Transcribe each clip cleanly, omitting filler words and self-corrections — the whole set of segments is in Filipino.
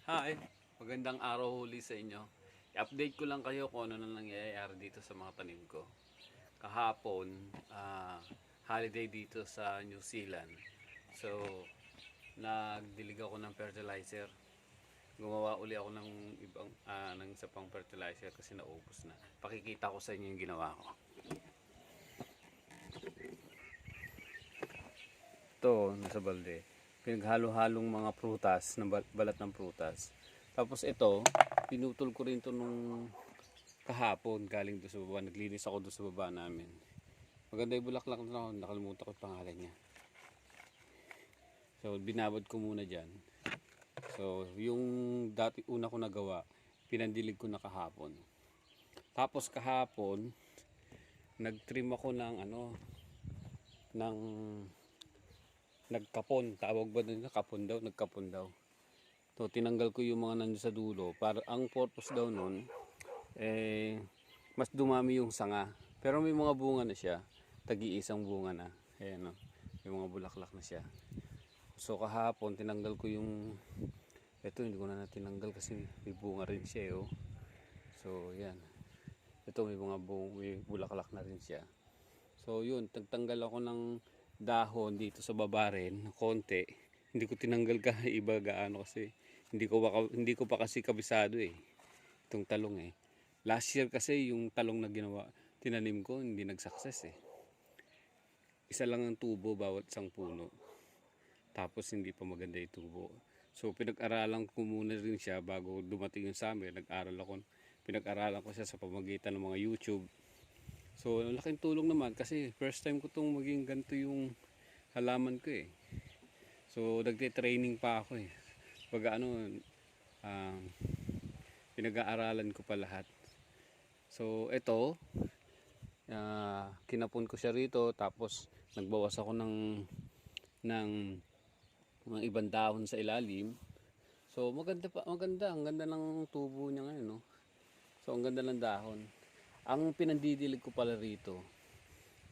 Hi, magandang araw huli sa inyo. I-update ko lang kayo kung ano na nangyayari dito sa mga tanim ko. Kahapon, holiday dito sa New Zealand. So, nagdilig ako ng fertilizer. Gumawa uli ako ng ng isa pang fertilizer kasi naubos na. Pakikita ko sa inyo yung ginawa ko. Ito, nasa balde. Pinaghalo-halong mga prutas, balat ng prutas. Tapos ito, pinutol ko rin to nung kahapon galing doon sa baba. Naglinis ako doon sa baba namin. Maganda yung bulaklak na ako. Nakalimutan ko yung pangalan niya. So, binabad ko muna dyan. So, yung dati una ko nagawa, pinandilig ko na kahapon. Tapos kahapon, nagtrim ako ng ng nagkapon. Tawag ba doon? Kapon daw, nagkapon daw. So, tinanggal ko yung mga nandiyo sa dulo. Para ang purpose daw nun, mas dumami yung sanga. Pero may mga bunga na siya. Tagi-isang bunga na. Ayan o. May mga bulaklak na siya. So, kahapon, tinanggal ko yung... Ito, hindi ko na tinanggal kasi may bunga rin siya eh. Oh. So, yan. Ito, may bulaklak na rin siya. So, yun. Tagtanggal ako ng dahon dito sa baba rin. Konti. Hindi ko tinanggal ka iba gaano kasi hindi ko pa kasi kabisado eh. Itong talong eh. Last year kasi yung talong na tinanim ko hindi nag-success eh. Isa lang ang tubo bawat isang puno. Tapos hindi pa maganda yung tubo. So pinag-aralan ko muna rin siya bago dumating yung summer. Pinag-aralan ko siya sa pamamagitan ng mga YouTube. So laking tulong naman kasi first time ko itong maging ganito yung halaman ko eh. So nagte-training pa ako eh. Pinag-aaralan ko pa lahat. So ito, kinapon ko siya rito tapos nagbawas ako ng mga ibang dahon sa ilalim. So maganda, ang ganda ng tubo niya ngayon, no? So ang ganda ng dahon. Ang pinandidilig ko pala rito,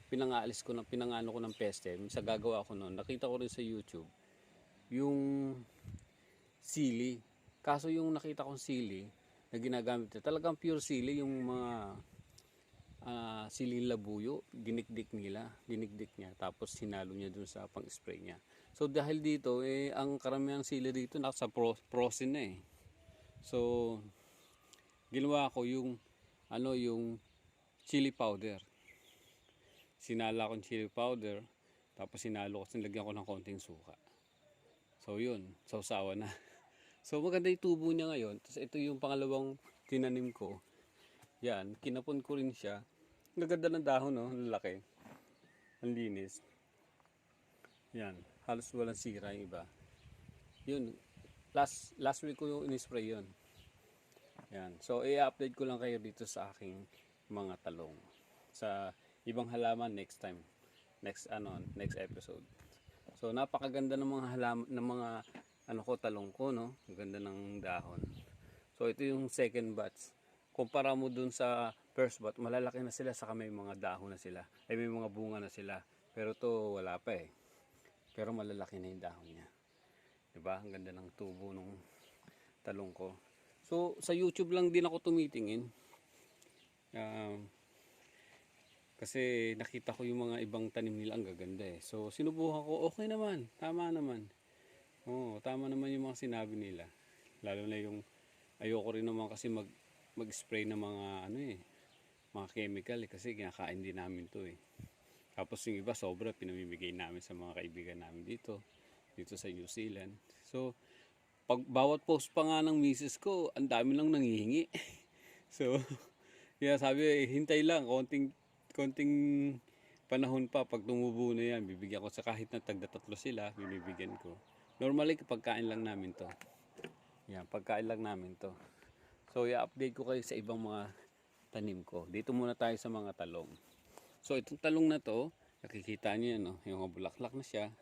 pinangano ko ng pestem sa gagawa ko noon. Nakita ko rin sa YouTube yung sili. Kaso yung nakita kong sili na ginagamit niya, talagang pure sili, yung mga siling labuyo, dinikdik niya, tapos sinalo niya dun sa pang-spray niya. So dahil dito, ang karamihang sili dito nasa frozen na eh. So, ginawa ko yung chili powder. Sinala ko yung chili powder, tapos sinalo ko, sinlagyan ko ng konting suka. So yun, sausawa na. So maganda yung tubo niya ngayon. Tapos ito yung pangalawang tinanim ko. Yan, kinapon ko rin siya. Ang gaganda ng dahon, no? Ang laki. Ang linis. Yan, halos walang sira yung iba. Yun, last week ko yung in-spray yun. Yan, so i-update ko lang kayo dito sa aking mga talong. Sa ibang halaman next time. Next episode. So napakaganda ng mga halaman, ng mga talong ko, no? Ang ganda ng dahon. So ito yung second batch. Kumpara mo dun sa first batch, malalaki na sila, saka may mga dahon na sila. Ay may mga bunga na sila. Pero to wala pa eh. Pero malalaki na yung dahon niya. 'Di ba? Ang ganda ng tubo ng talong ko. So sa YouTube lang din ako tumitingin. Kasi nakita ko yung mga ibang tanim nila, ang gaganda eh. So sinubukan ko, okay naman, tama naman. Oo, tama naman yung mga sinabi nila. Lalo na yung ayoko rin naman kasi mag-spray ng mga mga chemical eh, kasi kinakain din namin to eh. Tapos yung iba sobra pinamimigay namin sa mga kaibigan namin dito sa New Zealand. So pag bawat post pa nga ng misis ko, ang dami lang nanghihingi. So kaya sabi hintay lang, konting panahon pa, pag tumubo na yan, bibigyan ko sa kahit na tagda-tatlo sila, bibigyan ko. Normally, pagkain lang namin to. Yan, pagkain lang namin to. So, i-update ko kayo sa ibang mga tanim ko. Dito muna tayo sa mga talong. So, itong talong na to, nakikita niyo yan, no? Yung mga bulaklak na siya.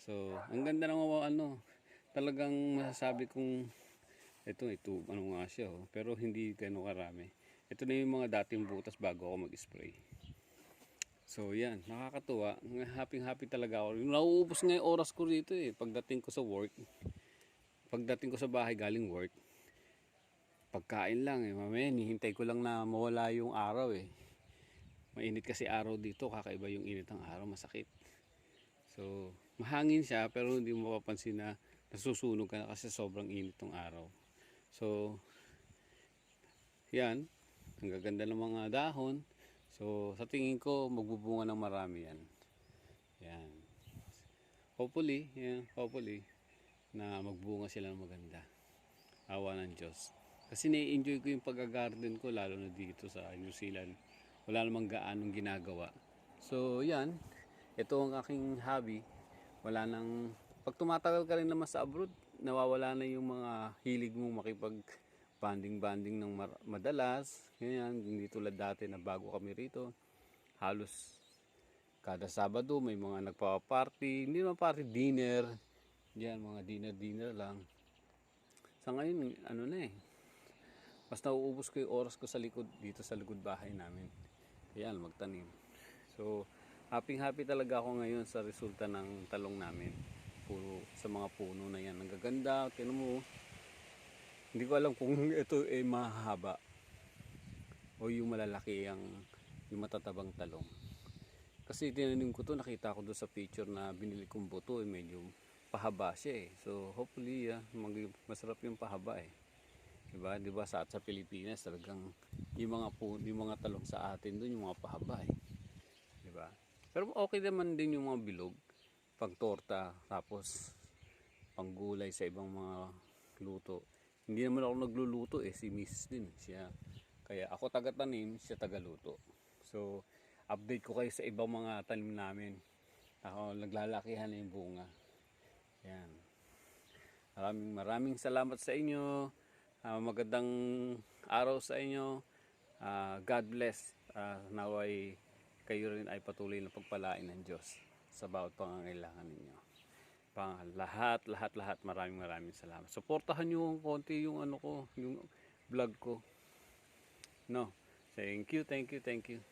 So, ang ganda ng talagang masasabi kong ito, nga siya, oh. Pero hindi gano'ng karami. Ito na yung mga dating butas bago ako mag-spray. So yan, nakakatuwa. Happy talaga ako. Nauubos nga yung oras ko rito eh. Pagdating ko sa work, pagdating ko sa bahay galing work, pagkain lang eh. Mamaya hihintay ko lang na mawala yung araw eh. Mainit kasi araw dito, kakaiba yung init ng araw, masakit. So, mahangin siya pero hindi mo mapapansin na nasusunog ka na kasi sobrang init ng araw. So, yan, ang gaganda ng mga dahon. So, sa tingin ko, magbubunga ng marami yan. Yan. Hopefully, na magbunga sila ng maganda. Awa ng Diyos. Kasi nai-enjoy ko yung pag-garden ko, lalo na dito sa New Zealand. Wala namang gaanong ginagawa. So, yan. Ito ang aking hobby. Wala nang... Pag tumatagal ka rin naman sa abroad, nawawala na yung mga hilig mong makipag-banding-banding ng madalas. Ganyan, hindi tulad dati na bago kami rito. Halos kada Sabado may mga nagpa-party. Hindi naman party, dinner. Yan, mga dinner lang. Sa ngayon, ano na eh. Mas nauubos ko yung oras ko sa likod, dito sa likod bahay namin. Ayan, magtanim. So, happy talaga ako ngayon sa resulta ng talong namin. Puro sa mga puno na yan. Ang gaganda, tinan mo. Hindi ko alam kung ito ay mahaba o yung malalaki yung matatabang talong. Kasi tinanim ko to, nakita ko doon sa picture na binili kong buto, medyo pahaba siya eh. So hopefully masarap yung pahaba eh. Diba sa Pilipinas talagang yung mga talong sa atin doon yung mga pahaba eh. Diba? Pero okay naman din yung mga bilog, pang torta, tapos pang gulay sa ibang mga luto. Hindi naman ako nagluluto eh, si Miss din siya. Kaya ako taga-tanim, siya taga-luto. So update ko kayo sa ibang mga tanim namin. Ako naglalakihan na yung bunga. Yan. Maraming salamat sa inyo. Magandang araw sa inyo. God bless. Naway kayo rin ay patuloy na pagpalain ng Diyos sa bawat pangangailangan ninyo. Lahat, maraming salamat. Suportahan nyo konti yung yung vlog ko. No. Thank you.